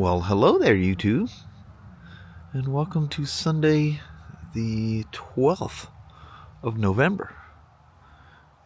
Well, hello there, YouTube, and welcome to Sunday, the 12th of November.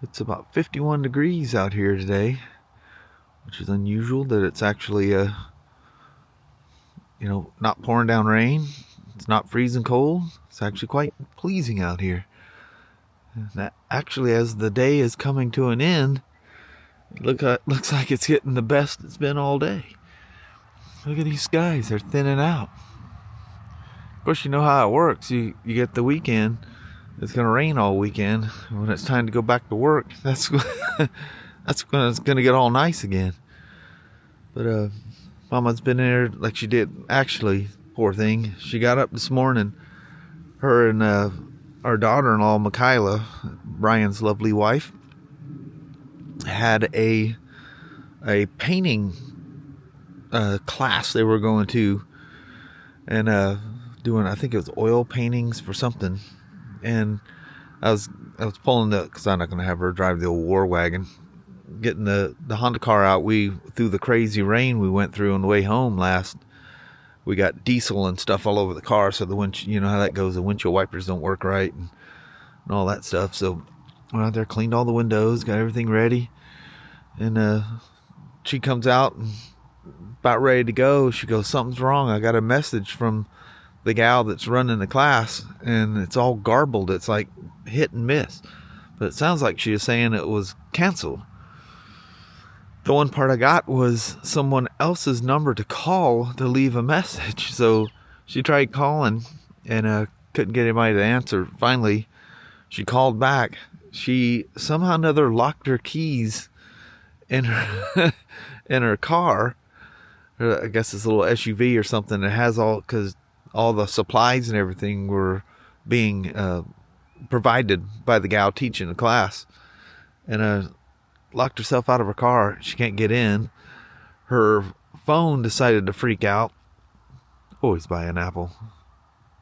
It's about 51 degrees out here today, which is unusual that it's actually, not pouring down rain. It's not freezing cold. It's actually quite pleasing out here. And actually, as the day is coming to an end, looks like it's getting the best it's been all day. Look at these skies, they're thinning out. Of course, you know how it works. You get the weekend, it's going to rain all weekend. When it's time to go back to work, that's when it's going to get all nice again. But Mama's been there like she did. Actually, poor thing, she got up this morning. Her and our daughter-in-law, Michaela, Brian's lovely wife, had a painting class they were going to, and doing, I think it was oil paintings for something. And I was pulling because I'm not going to have her drive the old war wagon, getting the Honda car out. Through the crazy rain we went through on the way home we got diesel and stuff all over the car, so the windshield, you know how that goes, the windshield wipers don't work right and all that stuff. So went out there, cleaned all the windows, got everything ready, and she comes out and about ready to go. She goes, "Something's wrong. I got a message from the gal that's running the class, and it's all garbled. It's like hit and miss, but it sounds like she was saying it was canceled." The one part I got was someone else's number to call to leave a message. So she tried calling and couldn't get anybody to answer. Finally, she called back. She somehow or another locked her keys in her car. I guess it's a little SUV or something. It has because all the supplies and everything were being provided by the gal teaching the class, and locked herself out of her car. She can't get in. Her phone decided to freak out. Always buy an Apple.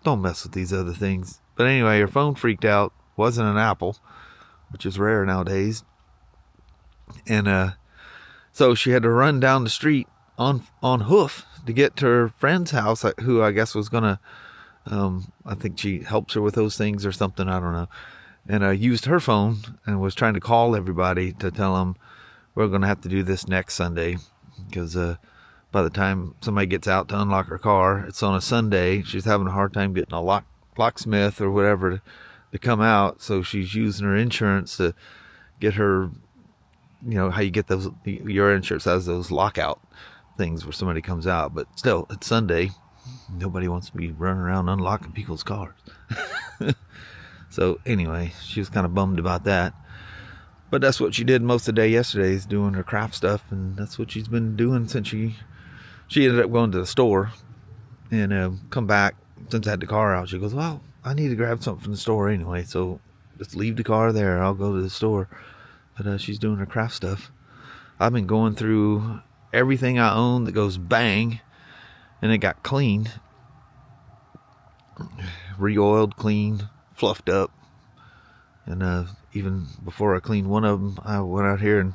Don't mess with these other things. But anyway, her phone freaked out. Wasn't an Apple, which is rare nowadays. And so she had to run down the street on hoof to get to her friend's house, who I guess was gonna, I think she helps her with those things or something, I don't know, and used her phone and was trying to call everybody to tell them we're gonna have to do this next Sunday, because by the time somebody gets out to unlock her car, it's on a Sunday. She's having a hard time getting a locksmith or whatever to come out, so she's using her insurance to get her, how you get those, your insurance has those lockout things where somebody comes out, but still, it's Sunday. Nobody wants to be running around unlocking people's cars. So anyway, she was kind of bummed about that. But that's what she did most of the day yesterday, is doing her craft stuff, and that's what she's been doing since she ended up going to the store and come back. Since I had the car out, she goes, "Well, I need to grab something from the store anyway, so let's leave the car there. I'll go to the store." But she's doing her craft stuff. I've been going through everything I own that goes bang, and it got cleaned, re-oiled, cleaned, fluffed up. And even before I cleaned one of them, I went out here and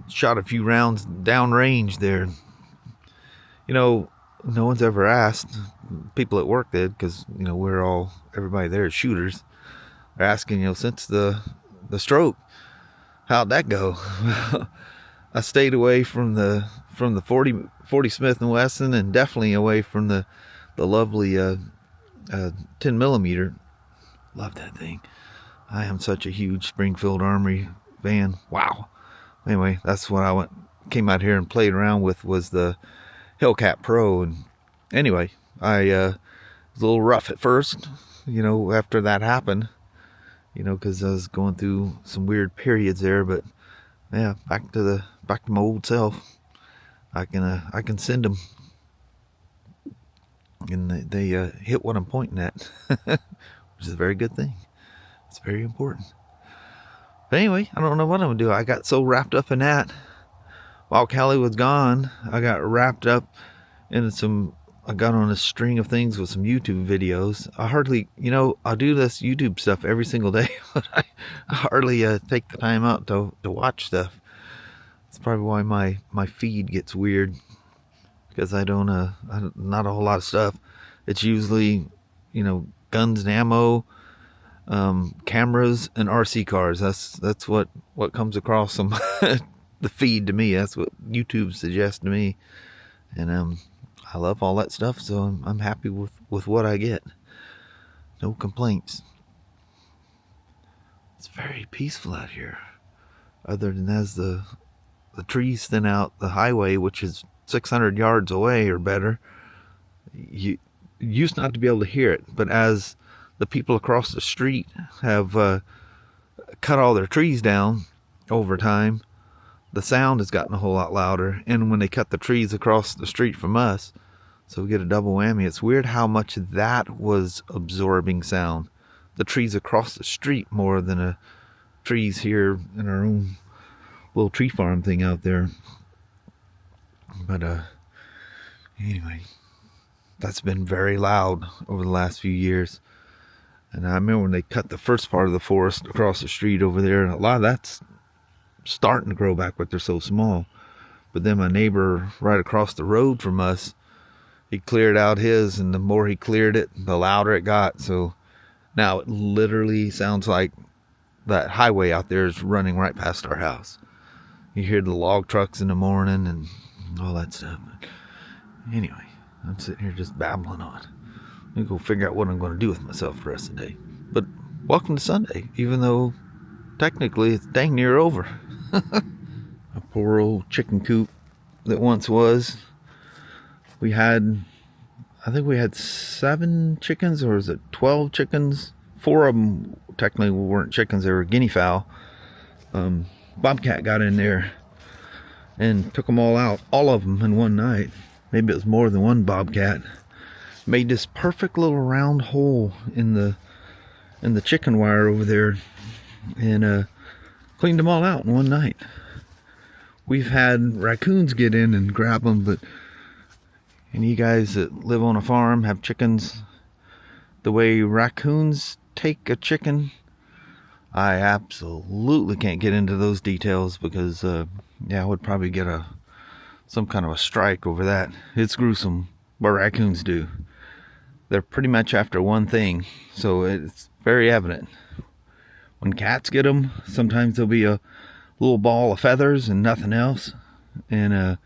shot a few rounds downrange there. No one's ever asked. People at work did, because everybody there is shooters. They're asking, since the stroke, how'd that go? I stayed away from the 40 Smith & Wesson, and definitely away from the lovely 10 millimeter. Love that thing. I am such a huge Springfield Armory fan. Wow. Anyway, that's what came out here and played around with, was the Hellcat Pro. And anyway, I was a little rough at first, after that happened, because I was going through some weird periods there. But yeah, back to my old self. I can send them, and they hit what I'm pointing at, which is a very good thing. It's very important. But anyway, I don't know what I'm gonna do. I got so wrapped up in that while Kelly was gone. I got wrapped up in I got on a string of things with some YouTube videos. I hardly, I do this YouTube stuff every single day, but I hardly take the time out to watch stuff. That's probably why my feed gets weird. because I don't not a whole lot of stuff. It's usually, you know, guns and ammo, cameras, and RC cars. That's what comes across them. The feed to me. That's what YouTube suggests to me, and I love all that stuff. So I'm happy with what I get. No complaints. It's very peaceful out here, other than as the trees thin out the highway, which is 600 yards away or better. You used not to be able to hear it, but as the people across the street have cut all their trees down over time, the sound has gotten a whole lot louder. And when they cut the trees across the street from us, so we get a double whammy. It's weird how much that was absorbing sound. The trees across the street more than the trees here in our own little tree farm thing out there. But anyway, that's been very loud over the last few years. And I remember when they cut the first part of the forest across the street over there, a lot of that's starting to grow back, but they're so small. But then my neighbor right across the road from us, he cleared out his, and the more he cleared it, the louder it got. So now it literally sounds like that highway out there is running right past our house. You hear the log trucks in the morning and all that stuff. But anyway, I'm sitting here just babbling on. Let me go figure out what I'm going to do with myself the rest of the day. But welcome to Sunday, even though technically it's dang near over. A poor old chicken coop that once was. I think we had 7 chickens, or was it 12 chickens? 4 of them technically weren't chickens, they were guinea fowl. Bobcat got in there and took them all out, all of them in one night. Maybe it was more than one bobcat. Made this perfect little round hole in the chicken wire over there, and cleaned them all out in one night. We've had raccoons get in and grab them, but any you guys that live on a farm, have chickens, the way raccoons take a chicken, I absolutely can't get into those details, because I would probably get some kind of a strike over that. It's gruesome what raccoons do. They're pretty much after one thing, so it's very evident. When cats get them, sometimes there'll be a little ball of feathers and nothing else, and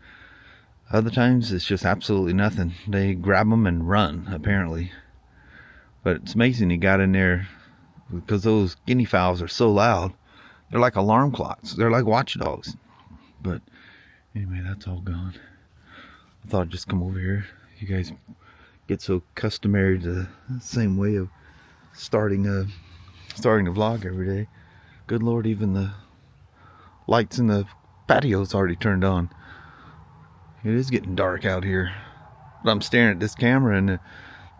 other times it's just absolutely nothing. They grab them and run, apparently. But it's amazing he got in there, because those guinea fowls are so loud. They're like alarm clocks. They're like watchdogs. But anyway, that's all gone. I thought I'd just come over here. You guys get so customary to the same way of starting the vlog every day. Good Lord, even the lights in the patio's already turned on. It is getting dark out here. But I'm staring at this camera, and the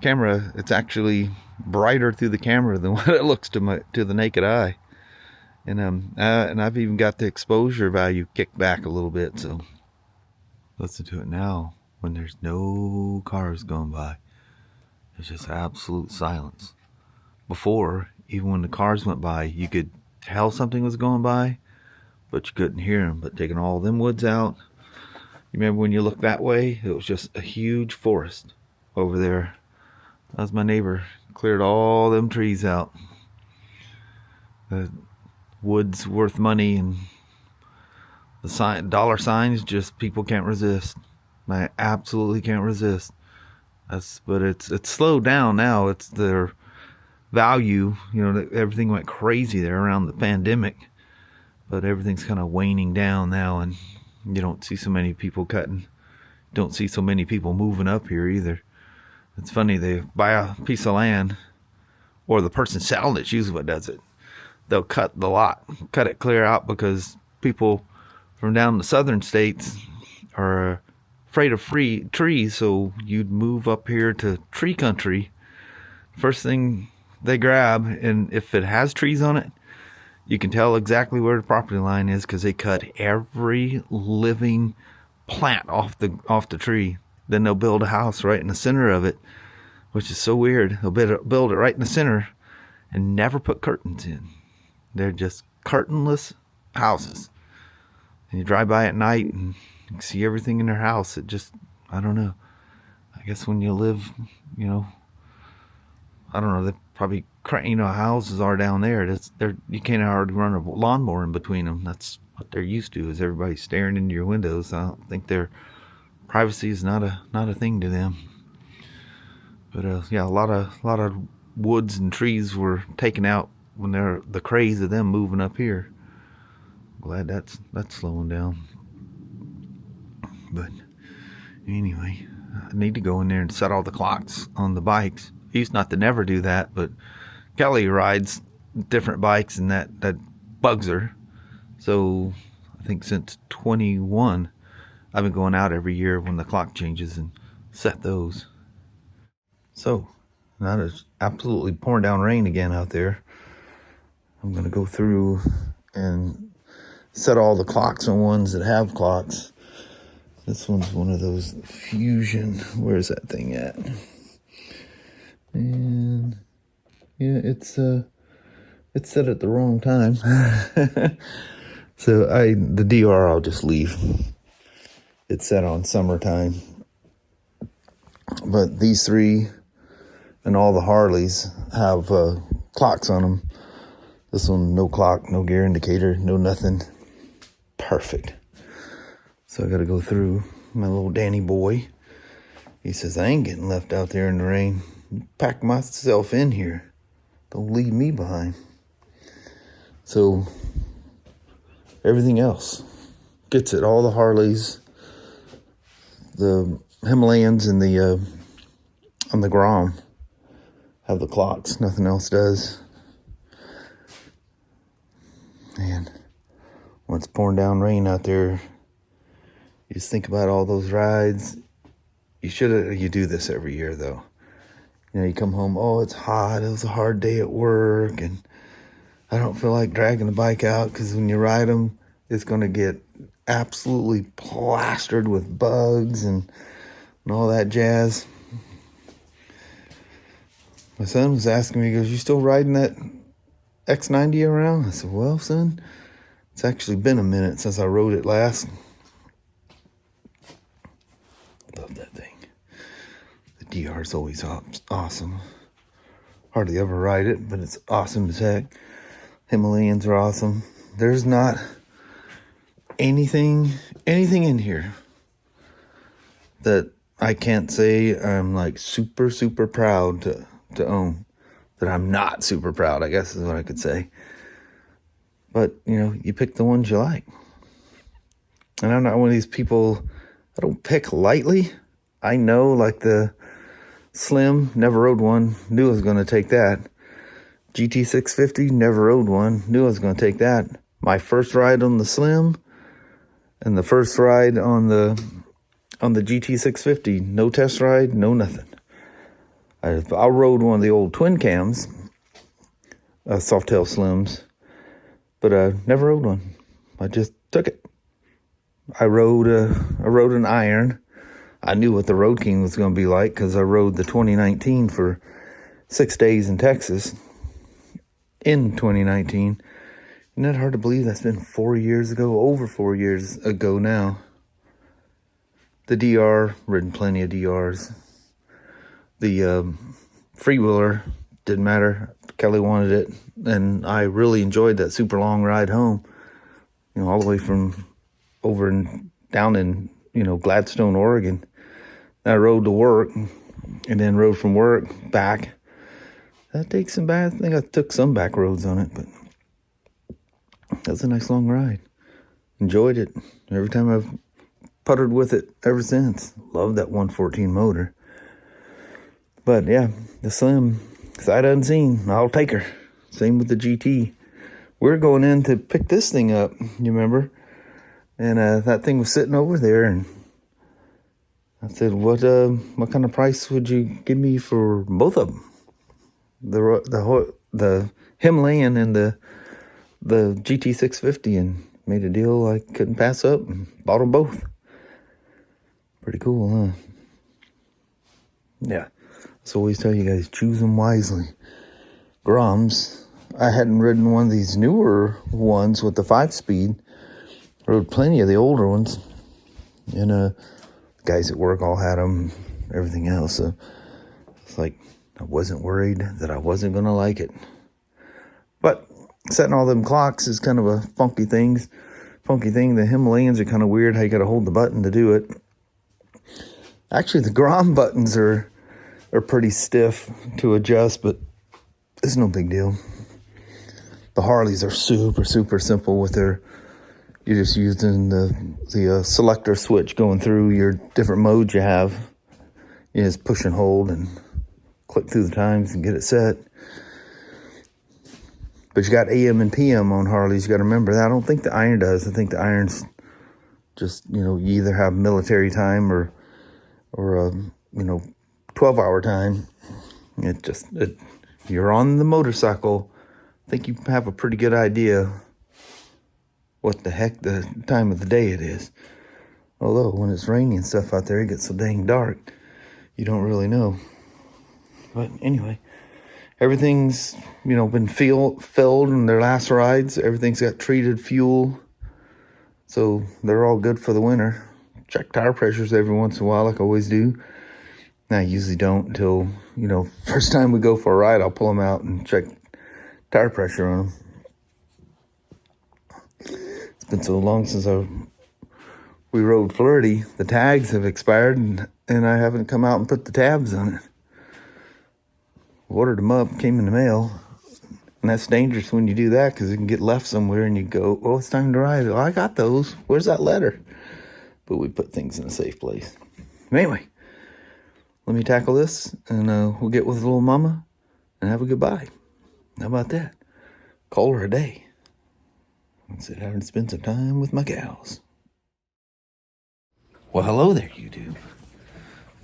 camera, it's actually brighter through the camera than what it looks to the naked eye. And I've even got the exposure value kicked back a little bit, so listen to it now when there's no cars going by. It's just absolute silence. Before, even when the cars went by, you could tell something was going by, but you couldn't hear them. But taking all them woods out, you remember when you looked that way, it was just a huge forest over there. That was my neighbor. Cleared all them trees out. The wood's worth money, and the dollar signs, just people can't resist. I absolutely can't resist. But it's slowed down now. It's their value. You know, everything went crazy there around the pandemic, but everything's kind of waning down now, and you don't see so many people cutting. Don't see so many people moving up here either. It's funny, they buy a piece of land, or the person selling it's usually what does it. They'll cut the lot, cut it clear out, because people from down in the southern states are afraid of free trees, so you'd move up here to tree country. First thing they grab, and if it has trees on it, you can tell exactly where the property line is, because they cut every living plant off the tree. Then they'll build a house right in the center of it, which is so weird. They'll build it right in the center and never put curtains in. They're just curtainless houses. And you drive by at night and you can see everything in their house. I don't know. I guess when you live, you know, I don't know, they probably, you know, houses are down there. You can't hardly run a lawnmower in between them. That's what they're used to, is everybody staring into your windows. I don't think their privacy is not a thing to them. But yeah, a lot of woods and trees were taken out when the craze of them moving up here. Glad that's slowing down. But anyway, I need to go in there and set all the clocks on the bikes. I used not to never do that, but Kelly rides different bikes and that bugs her. So I think since 21, I've been going out every year when the clock changes and set those. So now it's absolutely pouring down rain again out there. I'm going to go through and set all the clocks on ones that have clocks. This one's one of those Fusion. Where's that thing at? And yeah, it's set at the wrong time. So the DR I'll just leave. It's set on summertime. But these three and all the Harleys have clocks on them. This one, no clock, no gear indicator, no nothing. Perfect. So I got to go through my little Danny boy. He says, I ain't getting left out there in the rain. Pack myself in here. Don't leave me behind. So everything else gets it. All the Harleys, the Himalayans, and the on the Grom have the clocks. Nothing else does. And when it's pouring down rain out there, you just think about all those rides. You do this every year though. You know, you come home, oh, it's hot, it was a hard day at work, and I don't feel like dragging the bike out, because when you ride them, it's going to get absolutely plastered with bugs and all that jazz. My son was asking me, he goes, you still riding that X90 around? I said, well, son, it's actually been a minute since I rode it last. Love that thing. The DR is always awesome. Hardly ever ride it, but it's awesome as heck. Himalayans are awesome. There's not anything in here that I can't say I'm like super proud to own. That I'm not super proud, I guess is what I could say. But, you know, you pick the ones you like. And I'm not one of these people, I don't pick lightly. I know, like the Slim, never rode one, knew I was going to take that. GT650, never rode one, knew I was going to take that. My first ride on the Slim and the first ride on the GT650, no test ride, no nothing. I rode one of the old twin cams, Softail Slims, but I never rode one. I just took it. I rode an iron. I knew what the Road King was going to be like, because I rode the 2019 for 6 days in Texas in 2019. Isn't that hard to believe? That's been 4 years ago, over 4 years ago now. The DR, ridden plenty of DRs. The freewheeler, didn't matter. Kelly wanted it, and I really enjoyed that super long ride home. You know, all the way from over and down in, you know, Gladstone, Oregon. I rode to work, and then rode from work back. That takes some bad. I think I took some back roads on it, but that's a nice long ride. Enjoyed it. Every time I've puttered with it ever since. Love that 114 motor. But yeah, the Slim, sight unseen, I'll take her. Same with the GT. We're going in to pick this thing up, you remember? And that thing was sitting over there, and I said, what kind of price would you give me for both of them? The Himalayan and the GT650, and made a deal I couldn't pass up and bought them both. Pretty cool, huh? Yeah. So always tell you guys, choose them wisely. Groms, I hadn't ridden one of these newer ones with the 5-speed. Rode plenty of the older ones. And guys at work all had them, everything else. So it's like I wasn't worried that I wasn't going to like it. But setting all them clocks is kind of a funky thing. The Himalayans are kind of weird how you got to hold the button to do it. Actually, the Grom buttons are pretty stiff to adjust, but it's no big deal. The Harleys are super, super simple with their, you're just using the selector switch going through your different modes you have. You just push and hold and click through the times and get it set. But you got AM and PM on Harleys. You got to remember that. I don't think the iron does. I think the iron's just, you either have military time or 12-hour time. You're on the motorcycle. I think you have a pretty good idea what the heck the time of the day it is. Although when it's rainy and stuff out there, it gets so dang dark, you don't really know. But anyway, everything's, been filled in their last rides. Everything's got treated fuel. So they're all good for the winter. Check tire pressures every once in a while, like I always do. Now, I usually don't until, first time we go for a ride, I'll pull them out and check tire pressure on them. It's been so long since we rode Flirty. The tags have expired, and I haven't come out and put the tabs on it. Ordered them up, came in the mail. And that's dangerous when you do that, because it can get left somewhere and you go, oh, it's time to ride. Oh, I got those. Where's that letter? But we put things in a safe place. Anyway, let me tackle this, and we'll get with little mama and have a goodbye. How about that? Call her a day. And sit down and spend some time with my gals. Well, hello there, YouTube.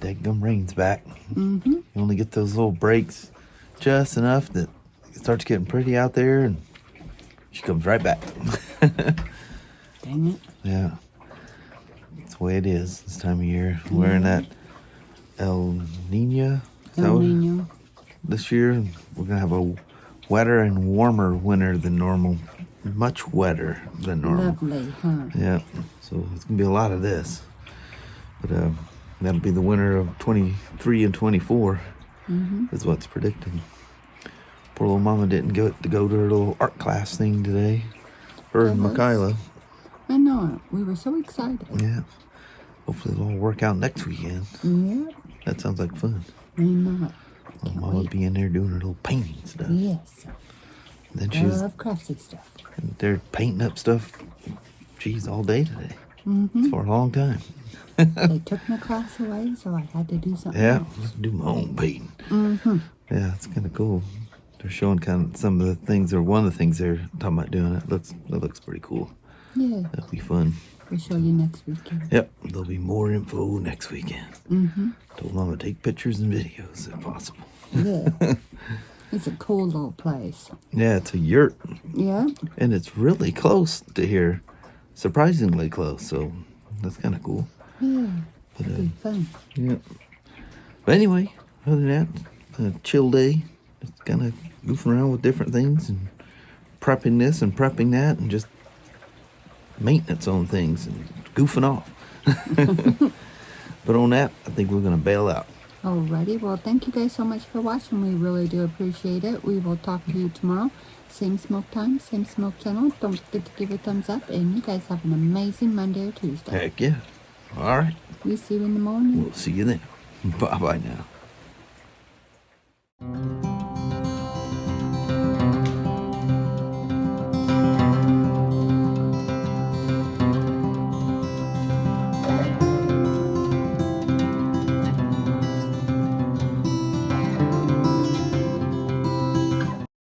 Daggum rain's back. Mm-hmm. You only get those little breaks just enough that it starts getting pretty out there, and she comes right back. Dang it. Yeah. That's the way it is this time of year. Mm-hmm. Wearing that El Nino. This year, we're going to have a wetter and warmer winter than normal. Much wetter than normal. Lovely, huh? Yeah. So it's going to be a lot of this. But that'll be the winter of 23 and 24 is what's predicted. Poor little mama didn't get to go to her little art class thing today. Her and Michaela. I know it. We were so excited. Yeah. Hopefully it'll all work out next weekend. Yeah. That sounds like fun. I know. Mama would be in there doing her little painting stuff. Yes. And then she's craftsy stuff. They're painting up stuff, geez, all day today. For a long time. They took my class away, so I had to do something else. Just do my own painting. Yeah, it's kind of cool. They're showing kind of some of the things, or one of the things they're talking about doing. It looks pretty cool. Yeah. That'll be fun. We'll show you next weekend. Yep, there'll be more info next weekend. Told Mama to take pictures and videos if possible. Yeah. It's a cool little place. Yeah, it's a yurt. Yeah. And it's really close to here. Surprisingly close, so that's kind of cool. Yeah, it'll be fun. Yeah. But anyway, other than that, a chill day. Just kind of goofing around with different things and prepping this and prepping that and just maintenance on things and goofing off. But on that, I think we're going to bail out. Alrighty, well, thank you guys so much for watching. We really do appreciate it. We will talk to you tomorrow. Same smoke time, same smoke channel. Don't forget to give it a thumbs up. And you guys have an amazing Monday or Tuesday. Heck yeah. All right. We see you in the morning. We'll see you then. Bye-bye now.